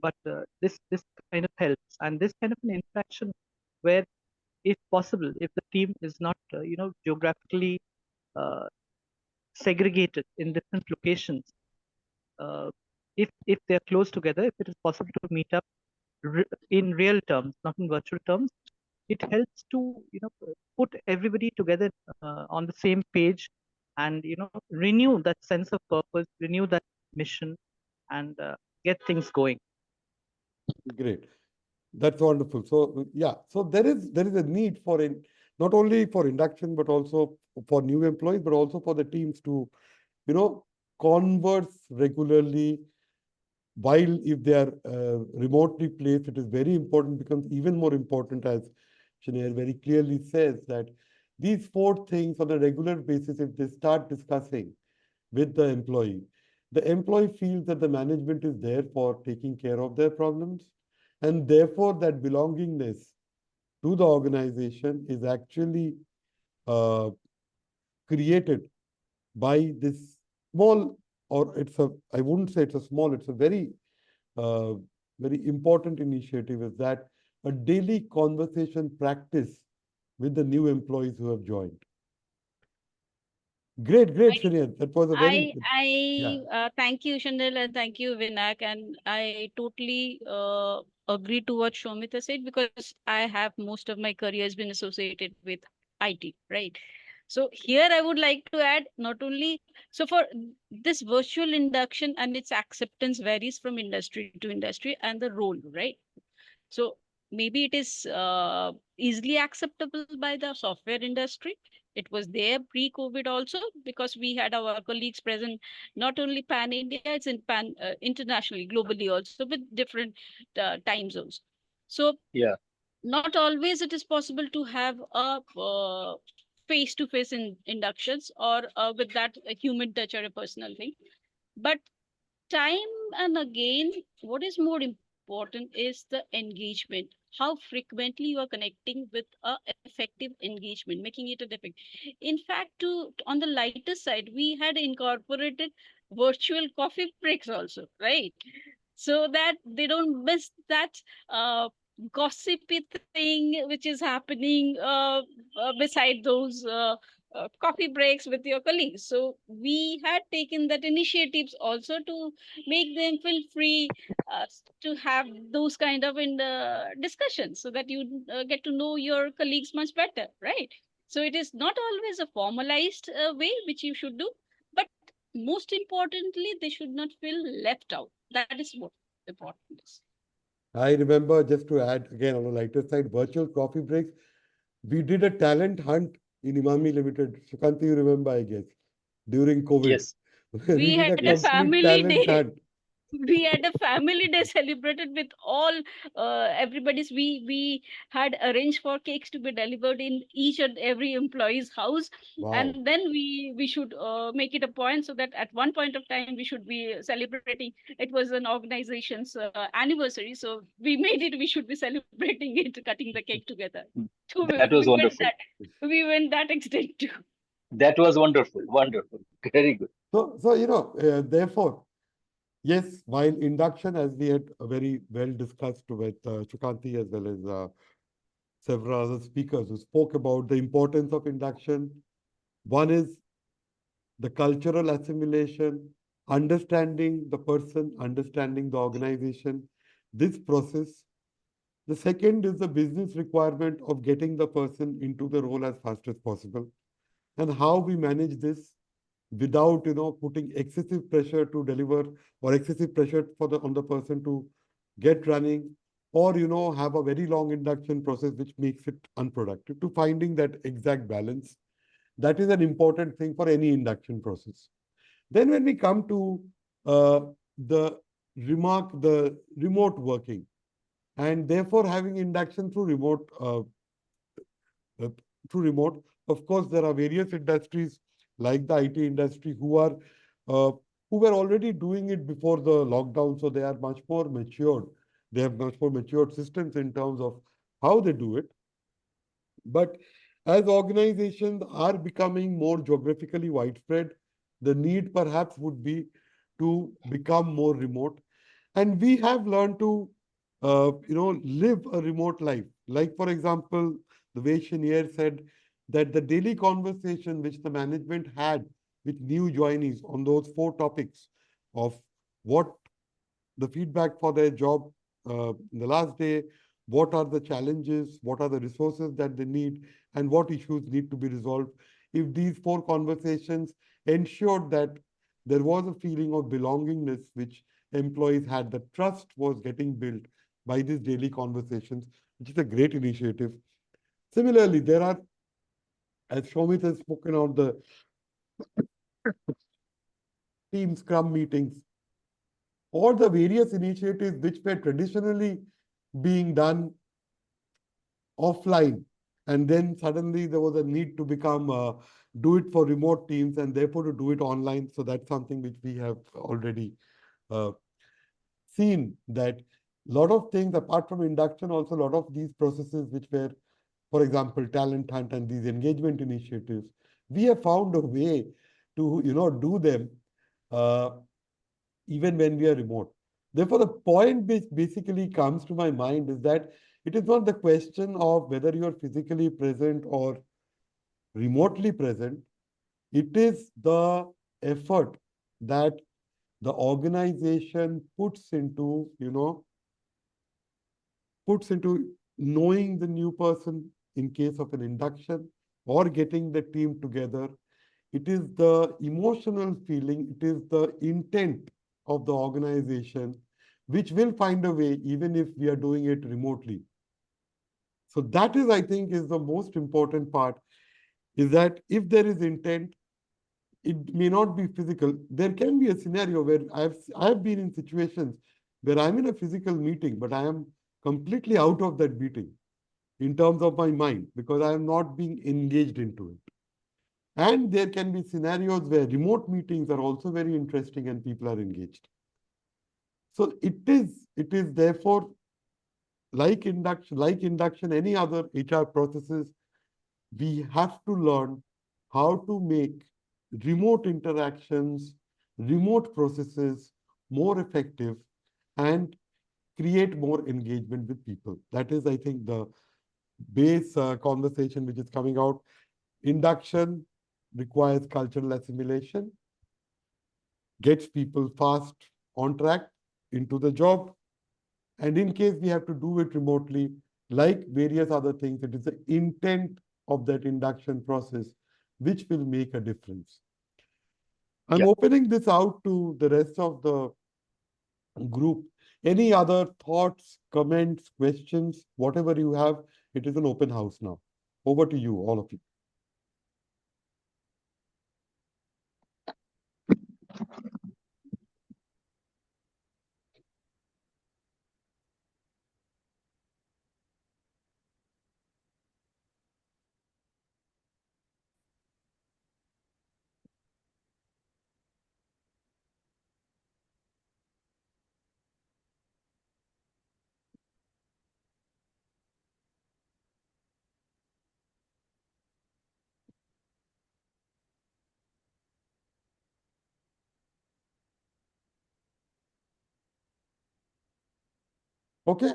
But this kind of helps, and this kind of an interaction where, if possible, if the team is not geographically uh, segregated in different locations, if they're close together, if it is possible to meet up in real terms, not in virtual terms, it helps to put everybody together on the same page, and renew that sense of purpose, renew that mission, and get things going. Great. That's wonderful. So yeah, so there is a need for not only for induction, but also for new employees, but also for the teams to, converse regularly. While if they are remotely placed, it is very important, becomes even more important, as Chinyere very clearly says, that these four things on a regular basis, if they start discussing with the employee feels that the management is there for taking care of their problems, and therefore that belongingness to the organization is actually uh, created by this small, or I wouldn't say it's a small, it's a uh, very important initiative, is that a daily conversation practice with the new employees who have joined. Great, Chinyere. That was a very, yeah. Thank you, Chanel, and thank you, Vinayak. And I totally agree to what Shomita said, because I have most of my career has been associated with IT, right? So here I would like to add, not only so for this virtual induction and its acceptance varies from industry to industry and the role, right? So maybe it is easily acceptable by the software industry. It was there pre-COVID also, because we had our colleagues present not only pan India, it's in pan internationally, globally also, with different time zones. So Yeah. not always it is possible to have a face-to-face inductions, or with that a human touch or a personal thing. But time and again, what is more important is the engagement, how frequently you are connecting with a effective engagement, making it a different. In fact, to on the lighter side, we had incorporated virtual coffee breaks also, right? So that they don't miss that uh, gossipy thing which is happening beside those coffee breaks with your colleagues. So we had taken that initiatives also to make them feel free to have those kind of discussions, so that you get to know your colleagues much better, right? So it is not always a formalized way which you should do, but most importantly, they should not feel left out. That is what important is. I remember, just to add again on a lighter side, virtual coffee breaks. We did a talent hunt in Imami Limited. Sukanti, you remember, I guess, during COVID. Yes. We We did had a a complete family talent day. hunt. We had a family day celebrated with all everybody's. We had arranged for cakes to be delivered in each and every employee's house, Wow. and then we should make it a point, so that at one point of time we should be celebrating. It was an organization's anniversary, so we made it. We should be celebrating it, cutting the cake together. So we, That was we went wonderful. that we went that extent too. That was wonderful. Wonderful. Very good. So, therefore, yes, while induction, as we had very well discussed with Sukanti, as well as several other speakers who spoke about the importance of induction. One is the cultural assimilation, understanding the person, understanding the organization, this process. The second is the business requirement of getting the person into the role as fast as possible, and how we manage this without putting excessive pressure to deliver, or excessive pressure on the person to get running, or have a very long induction process which makes it unproductive. To finding that exact balance, that is an important thing for any induction process. Then when we come to uh, the the remote working, and therefore having induction uh, through remote. Of course, there are various industries like the IT industry uh, who were already doing it before the lockdown, so they are much more matured. They have much more matured systems in terms of how they do it. But as organizations are becoming more geographically widespread, the need perhaps would be to become more remote. And we have learned to, live a remote life. Like, for example, the way Chinyere said, that the daily conversation which the management had with new joinees on those 4 topics of what the feedback for their job in the last day, what are the challenges, what are the resources that they need, and what issues need to be resolved. If these 4 conversations ensured that there was a feeling of belongingness which employees had, the trust was getting built by these daily conversations, which is a great initiative. Similarly, there are, as Shomit has spoken on the team scrum meetings, or the various initiatives which were traditionally being done offline, and then suddenly there was a need to become do it for remote teams and therefore to do it online. So that's something which we have already seen, that a lot of things apart from induction, also a lot of these processes which were, for example, talent hunt and these engagement initiatives, we have found a way to do them even when we are remote. Therefore, the point which basically comes to my mind is that it is not the question of whether you are physically present or remotely present. It is the effort that the organization puts into knowing the new person in case of an induction or getting the team together. It is the emotional feeling, it is the intent of the organization which will find a way even if we are doing it remotely. So that is, I think, is the most important part, is that if there is intent, it may not be physical. There can be a scenario where I have been in situations where I'm in a physical meeting, but I am completely out of that meeting in terms of my mind because I am not being engaged into it. And there can be scenarios where remote meetings are also very interesting and people are engaged. So it is therefore like induction, any other HR processes, we have to learn how to make remote interactions, remote processes more effective and create more engagement with people. That is, I think, the base conversation which is coming out. Induction requires cultural assimilation, gets people fast on track into the job. And in case we have to do it remotely, like various other things, it is the intent of that induction process which will make a difference. I'm opening this out to the rest of the group. Any other thoughts, comments, questions, whatever you have, it is an open house now. Over to you, all of you. Okay.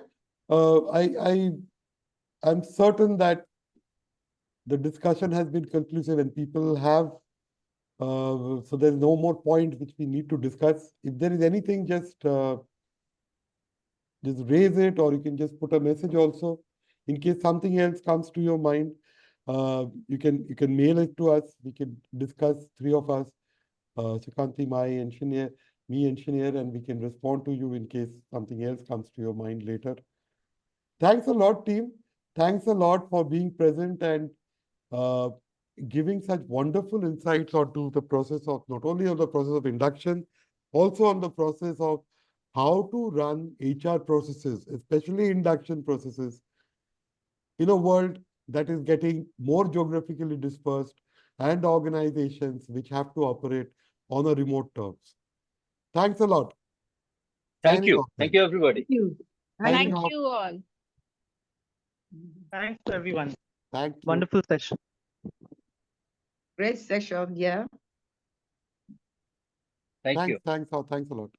I'm certain that the discussion has been conclusive and people have, so there's no more point which we need to discuss. If there is anything, just raise it, or you can just put a message also. In case something else comes to your mind, you can mail it to us. We can discuss, 3 of us, Sukanti, me and Chinyere, and we can respond to you in case something else comes to your mind later. Thanks a lot, team. Thanks a lot for being present and giving such wonderful insights onto the process of, not only on the process of induction, also on the process of how to run HR processes, especially induction processes, in a world that is getting more geographically dispersed and organizations which have to operate on a remote terms. Thanks a lot. Thank you. Thank you, everybody. Thank you. Thank you all. Thanks to everyone. Thank you. Wonderful session. Great session, yeah. Thank you. Thanks a lot.